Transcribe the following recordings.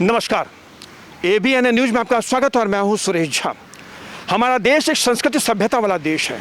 नमस्कार, ABN news में आपका स्वागत है और मैं हूं सुरेश झा। हमारा देश एक संस्कृति सभ्यता वाला देश है।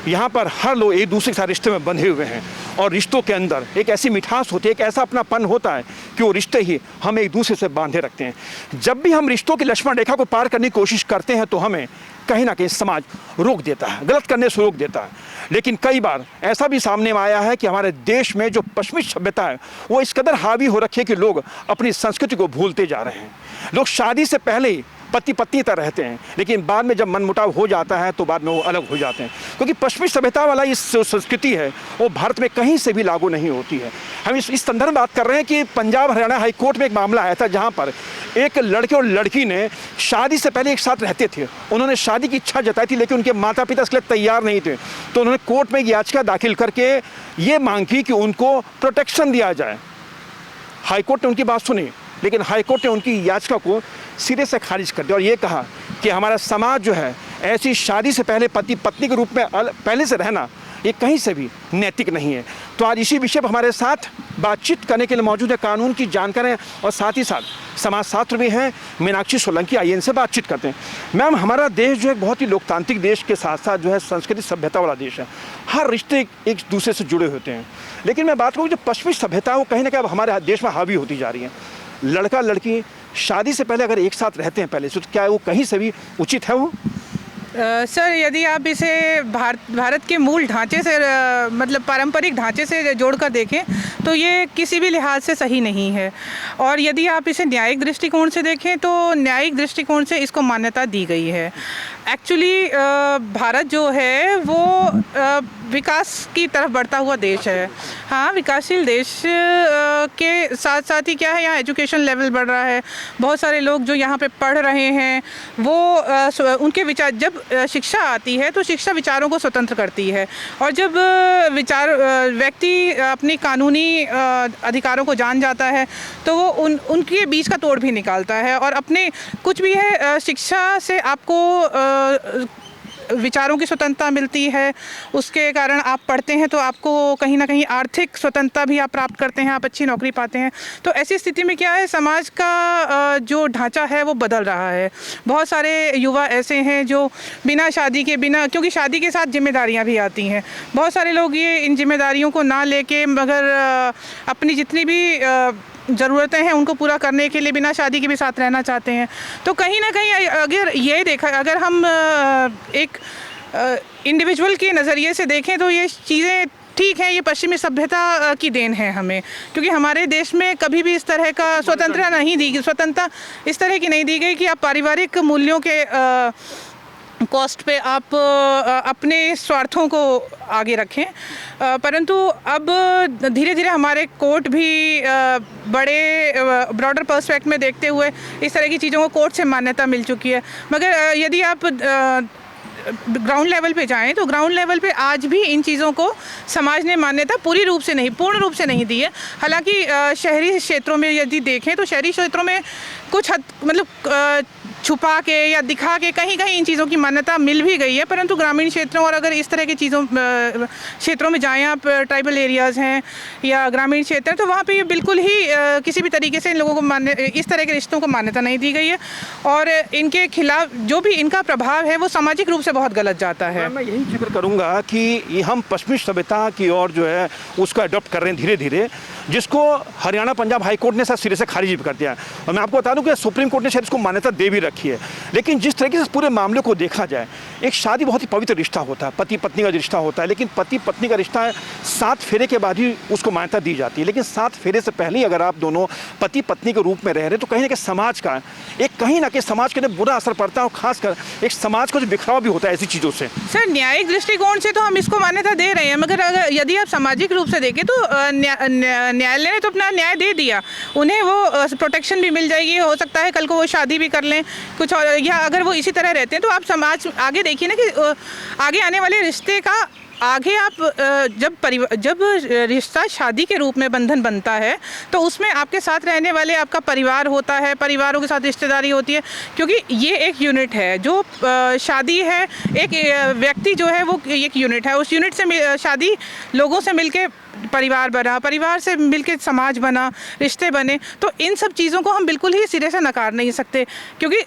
यहाँ पर हर लोग एक दूसरे के साथ रिश्ते में बंधे हुए हैं और रिश्तों के अंदर एक ऐसी मिठास होती है, एक ऐसा अपनापन होता है कि वो रिश्ते ही हमें एक दूसरे से बांधे रखते हैं। जब भी हम रिश्तों की लक्ष्मण रेखा को पार करने की कोशिश करते हैं तो हमें कहीं ना कहीं समाज रोक देता है, गलत करने से रोक देता है। लेकिन कई बार ऐसा भी सामने में आया है कि हमारे देश में जो पश्चिमी सभ्यता है वो इस कदर हावी हो रखी है कि लोग अपनी संस्कृति को भूलते जा रहे हैं। लोग शादी से पहले ही पति पत्नी तरह रहते हैं, लेकिन बाद में जब मनमुटाव हो जाता है तो बाद में वो अलग हो जाते हैं, क्योंकि पश्चिमी सभ्यता वाला इस संस्कृति है वो भारत में कहीं से भी लागू नहीं होती है। हम इस संदर्भ में बात कर रहे हैं कि पंजाब हरियाणा हाई कोर्ट में एक मामला आया था जहां पर एक लड़के और लड़की ने शादी से पहले एक साथ रहते थे। उन्होंने शादी की इच्छा जताई थी लेकिन उनके माता पिता इसके लिए तैयार नहीं थे, तो उन्होंने कोर्ट में एक याचिका दाखिल करके ये मांग की कि उनको प्रोटेक्शन दिया जाए। हाईकोर्ट ने उनकी बात सुनी, लेकिन हाईकोर्ट ने उनकी याचिका को सिरे से खारिज कर दिया और ये कहा कि हमारा समाज जो है ऐसी शादी से पहले पति पत्नी के रूप में पहले से रहना ये कहीं से भी नैतिक नहीं है। तो आज इसी विषय पर हमारे साथ बातचीत करने के लिए मौजूद है कानून की जानकार हैं और साथ ही साथ समाजशास्त्र भी हैं मीनाक्षी सोलंकी। आइए इनसे बातचीत करते हैं। मैम, हमारा देश जो है बहुत ही लोकतांत्रिक देश के साथ साथ जो है संस्कृति सभ्यता वाला देश है। हर रिश्ते एक दूसरे से जुड़े होते हैं, लेकिन मैं बात करूँ जो पश्चिमी सभ्यता है वो कहीं ना कहीं अब हमारे देश में हावी होती जा रही है। लड़का लड़की शादी से पहले अगर एक साथ रहते हैं पहले से, तो क्या वो कहीं से भी उचित है वो? सर, यदि आप इसे भारत के मूल ढांचे से मतलब पारंपरिक ढांचे से जोड़कर देखें तो ये किसी भी लिहाज से सही नहीं है। और यदि आप इसे न्यायिक दृष्टिकोण से देखें तो न्यायिक दृष्टिकोण से इसको मान्यता दी गई है। एक्चुअली भारत जो है वो विकास की तरफ बढ़ता हुआ देश है। हाँ, विकासशील देश के साथ साथ ही क्या है, यहाँ एजुकेशन लेवल बढ़ रहा है। बहुत सारे लोग जो यहाँ पे पढ़ रहे हैं वो उनके विचार, जब शिक्षा आती है तो शिक्षा विचारों को स्वतंत्र करती है, और जब व्यक्ति अपनी कानूनी अधिकारों को जान जाता है तो वो उनके बीच का तोड़ भी निकालता है। और अपने कुछ भी है, शिक्षा से आपको विचारों की स्वतंत्रता मिलती है, उसके कारण आप पढ़ते हैं तो आपको कहीं ना कहीं आर्थिक स्वतंत्रता भी आप प्राप्त करते हैं, आप अच्छी नौकरी पाते हैं। तो ऐसी स्थिति में क्या है, समाज का जो ढांचा है वो बदल रहा है। बहुत सारे युवा ऐसे हैं जो बिना शादी के, क्योंकि शादी के साथ जिम्मेदारियां भी आती हैं, बहुत सारे लोग ये इन जिम्मेदारियों को ना लेके मगर अपनी जितनी भी ज़रूरतें हैं उनको पूरा करने के लिए बिना शादी के भी साथ रहना चाहते हैं। तो कहीं ना कहीं अगर हम एक इंडिविजुअल के नज़रिए से देखें तो ये चीज़ें ठीक है, ये पश्चिमी सभ्यता की देन है हमें, क्योंकि हमारे देश में कभी भी इस तरह का स्वतंत्रता इस तरह की नहीं दी गई कि आप पारिवारिक मूल्यों के कॉस्ट पे आप अपने स्वार्थों को आगे रखें। परंतु अब धीरे धीरे हमारे कोर्ट भी बड़े ब्रॉडर पर्सपेक्ट में देखते हुए इस तरह की चीज़ों को कोर्ट से मान्यता मिल चुकी है। मगर यदि आप ग्राउंड लेवल पे जाएं तो ग्राउंड लेवल पे आज भी इन चीज़ों को समाज ने मान्यता पूर्ण रूप से नहीं दी है। हालांकि शहरी क्षेत्रों में यदि देखें तो शहरी क्षेत्रों में कुछ हद मतलब छुपा के या दिखा के कहीं कहीं इन चीज़ों की मान्यता मिल भी गई है, परंतु ग्रामीण क्षेत्रों और अगर इस तरह की क्षेत्रों में जाएं, आप ट्राइबल एरियाज़ हैं या ग्रामीण क्षेत्र हैं, तो वहाँ पे ये बिल्कुल ही किसी भी तरीके से इन लोगों को इस तरह के रिश्तों को मान्यता नहीं दी गई है और इनके खिलाफ जो भी इनका प्रभाव है वो सामाजिक रूप से बहुत गलत जाता है। मैं यही जिक्र करूँगा कि हम पश्चिमी सभ्यता की ओर जो है उसको अडॉप्ट कर रहे हैं धीरे धीरे, जिसको हरियाणा पंजाब हाई कोर्ट ने शायद सिरे से खारिज भी कर दिया। और मैं आपको बता दूं कि सुप्रीम कोर्ट ने शायद इसको मान्यता दे भी रखी है। लेकिन जिस तरीके से पूरे मामले को देखा जाए, एक शादी बहुत ही पवित्र रिश्ता होता है, पति पत्नी का रिश्ता होता है, लेकिन पति पत्नी का रिश्ता है 7 फेरे के बाद ही उसको मान्यता दी जाती है। लेकिन 7 फेरे से पहले ही अगर आप दोनों पति पत्नी के रूप में रह रहे तो कहीं ना कहीं समाज का कहीं ना कहीं समाज के लिए बुरा असर पड़ता है और खासकर एक समाज का जो बिखराव भी होता है ऐसी चीज़ों से। सर, न्यायिक दृष्टिकोण से तो हम इसको मान्यता दे रहे हैं, मगर अगर यदि आप सामाजिक रूप से देखें तो न्यायालय ने तो अपना न्याय दे दिया, उन्हें वो प्रोटेक्शन भी मिल जाएगी। हो सकता है कल को वो शादी भी कर लें कुछ, और या अगर वो इसी तरह रहते हैं तो आप समाज आगे देखिए ना कि आगे आने वाले रिश्ते का आगे आप जब रिश्ता शादी के रूप में बंधन बनता है तो उसमें आपके साथ रहने वाले आपका परिवार होता है, परिवारों के साथ रिश्तेदारी होती है, क्योंकि ये एक यूनिट है। जो शादी है, एक व्यक्ति जो है वो एक यूनिट है, उस यूनिट से शादी लोगों से मिलके परिवार बना, परिवार से मिलके समाज बना, रिश्ते बने। तो इन सब चीज़ों को हम बिल्कुल ही सिरे से नकार नहीं सकते, क्योंकि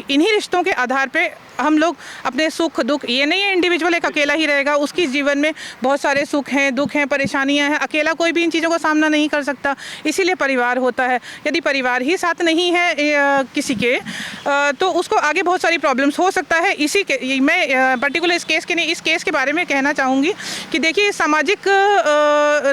इन्हीं रिश्तों के आधार पे हम लोग अपने सुख दुख, ये नहीं है इंडिविजुअल एक अकेला ही रहेगा, उसकी जीवन में बहुत सारे सुख हैं, दुख हैं, परेशानियां हैं, अकेला कोई भी इन चीज़ों का सामना नहीं कर सकता, इसीलिए परिवार होता है। यदि परिवार ही साथ नहीं है किसी के, तो उसको आगे बहुत सारी प्रॉब्लम्स हो सकता है। मैं पर्टिकुलर इस केस के नहीं, इस केस के बारे में कहना चाहूँगी कि देखिए, सामाजिक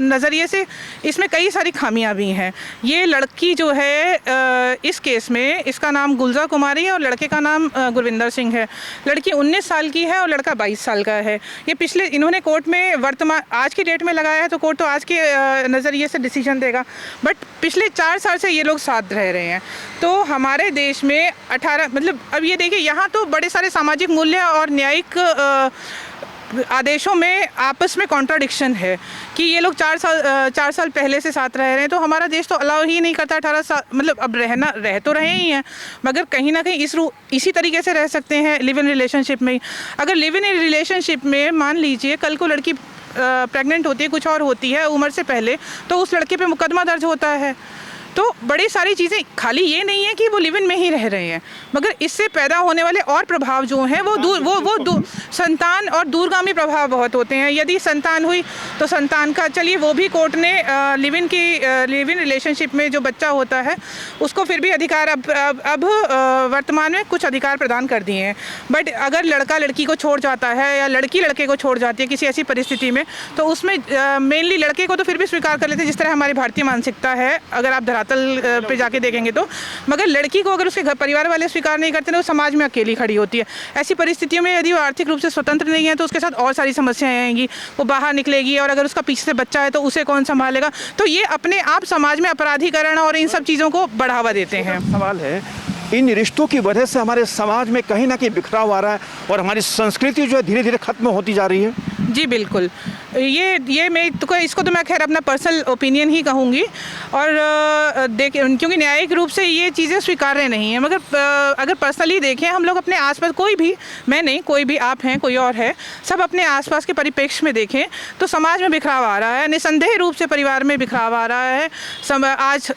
नज़रिए से इसमें कई सारी खामियां भी हैं। ये लड़की जो है इस केस में, इसका नाम गुलजार कुमारी है और लड़के का नाम गुरविंदर सिंह है। लड़की 19 साल की है और लड़का 22 साल का है। ये इन्होंने कोर्ट में आज की डेट में लगाया है, तो कोर्ट तो आज के नज़रिए से डिसीजन देगा, बट पिछले 4 साल से ये लोग साथ रह रहे हैं। तो हमारे देश में 18 अब ये देखिए, यहाँ तो बड़े सारे सामाजिक मूल्य और न्यायिक आदेशों में आपस में कॉन्ट्राडिक्शन है कि ये लोग 4 साल पहले से साथ रह रहे हैं, तो हमारा देश तो अलाउ ही नहीं करता 18 साल। अब रह तो रहे ही हैं, मगर कहीं ना कहीं इसी तरीके से रह सकते हैं लिव इन रिलेशनशिप में। अगर लिव इन रिलेशनशिप में मान लीजिए कल को लड़की प्रेग्नेंट होती है, कुछ और होती है उम्र से पहले, तो उस लड़के पे मुकदमा दर्ज होता है। तो बड़ी सारी चीज़ें, खाली ये नहीं है कि वो लिव इन में ही रह रहे हैं, मगर इससे पैदा होने वाले और प्रभाव जो हैं वो संतान और दूरगामी प्रभाव बहुत होते हैं। यदि संतान हुई तो संतान का, चलिए वो भी कोर्ट ने लिव इन रिलेशनशिप में जो बच्चा होता है उसको फिर भी अधिकार अब वर्तमान में कुछ अधिकार प्रदान कर दिए हैं। बट अगर लड़का लड़की को छोड़ जाता है या लड़की लड़के को छोड़ जाती है किसी ऐसी परिस्थिति में, तो उसमें मेनली लड़के को तो फिर भी स्वीकार कर लेते हैं, जिस तरह हमारी भारतीय मानसिकता है, अगर आप धरातल पे जाके देखेंगे तो। मगर लड़की को अगर उसके घर परिवार वाले स्वीकार नहीं करते, तो वो समाज में अकेली खड़ी होती है। ऐसी परिस्थितियों में यदि वो आर्थिक रूप से स्वतंत्र नहीं है, तो उसके साथ और सारी समस्याएं आएंगी, वो बाहर निकलेगी, और अगर उसका पीछे से बच्चा है तो उसे कौन संभालेगा। तो ये अपने आप समाज में अपराधीकरण और इन सब चीज़ों को बढ़ावा देते हैं। सवाल है, इन रिश्तों की वजह से हमारे समाज में कहीं ना कहीं बिखराव आ रहा है और हमारी संस्कृति जो है धीरे धीरे खत्म होती जा रही है। जी बिल्कुल, ये मैं तो इसको तो मैं खैर अपना पर्सनल ओपिनियन ही कहूँगी, और क्योंकि न्यायिक रूप से ये चीज़ें स्वीकार्य नहीं है। मगर अगर पर्सनली देखें, हम लोग अपने आसपास, कोई भी, मैं नहीं, कोई भी, आप हैं, कोई और है, सब अपने आसपास के परिप्रेक्ष्य में देखें तो समाज में बिखराव आ रहा है, निसंदेह रूप से परिवार में बिखराव आ रहा है। आज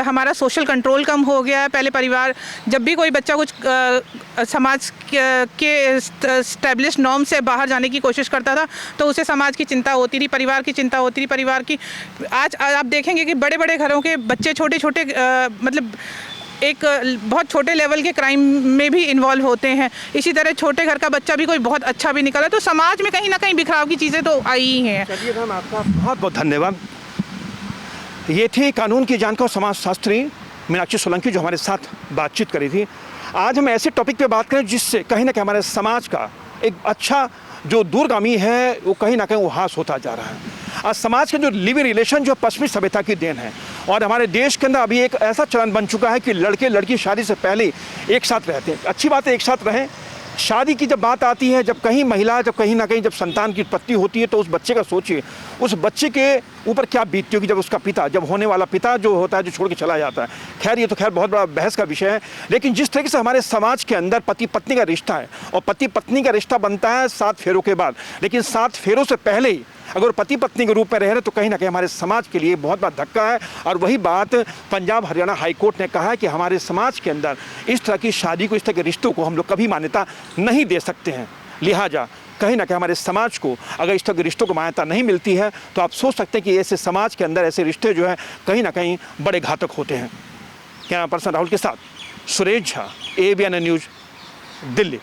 हमारा सोशल कंट्रोल कम हो गया है। पहले परिवार, जब भी कोई बच्चा कुछ समाज के स्टैब्लिश नॉर्म से बाहर जाने की कोशिश करता था, तो उसे समाज की चिंता होती थी, परिवार की चिंता होती थी, परिवार की। आज आप देखेंगे कि बड़े बड़े घरों के बच्चे छोटे छोटे एक बहुत छोटे लेवल के क्राइम में भी इन्वॉल्व होते हैं। इसी तरह छोटे घर का बच्चा भी कोई बहुत अच्छा भी निकला, तो समाज में कहीं ना कहीं बिखराव की चीज़ें तो आई ही हैं। चलिए मैम, आपका बहुत बहुत धन्यवाद। ये थी कानून की जानकार समाजशास्त्री मीनाक्षी सोलंकी जो हमारे साथ बातचीत करी थी। आज हम ऐसे टॉपिक पे बात करें जिससे कहीं ना कहीं हमारे समाज का एक अच्छा जो दूरगामी है वो कहीं ना कहीं वो हास होता जा रहा है। आज समाज के जो लिव इन रिलेशन जो पश्चिमी सभ्यता की देन है, और हमारे देश के अंदर अभी एक ऐसा चलन बन चुका है कि लड़के लड़की शादी से पहले एक साथ रहते हैं। अच्छी बात है, एक साथ रहें। शादी की जब बात आती है, जब कहीं महिला, जब कहीं ना कहीं जब संतान की उत्पत्ति होती है, तो उस बच्चे का सोचिए, उस बच्चे के ऊपर क्या बीतती होगी जब उसका पिता, जब होने वाला पिता जो होता है, जो छोड़ के चला जाता है। खैर, ये तो खैर बहुत बड़ा बहस का विषय है। लेकिन जिस तरीके से हमारे समाज के अंदर पति पत्नी का रिश्ता है, और पति पत्नी का रिश्ता बनता है 7 फेरों के बाद, लेकिन 7 फेरों से पहले ही अगर पति पत्नी के रूप में रह रहे, तो कहीं ना कहीं हमारे समाज के लिए बहुत बड़ा धक्का है। और वही बात पंजाब हरियाणा हाई कोर्ट ने कहा है कि हमारे समाज के अंदर इस तरह की शादी को, इस तरह के रिश्तों को हम लोग कभी मान्यता नहीं दे सकते हैं। लिहाजा कहीं ना कहीं हमारे समाज को अगर इस तरह के रिश्तों को मान्यता नहीं मिलती है, तो आप सोच सकते हैं कि ऐसे समाज के अंदर ऐसे रिश्ते जो है कहीं ना कहीं बड़े घातक होते हैं। कैमरा पर्सन राहुल के साथ सुरेश झा, ABN न्यूज़, दिल्ली।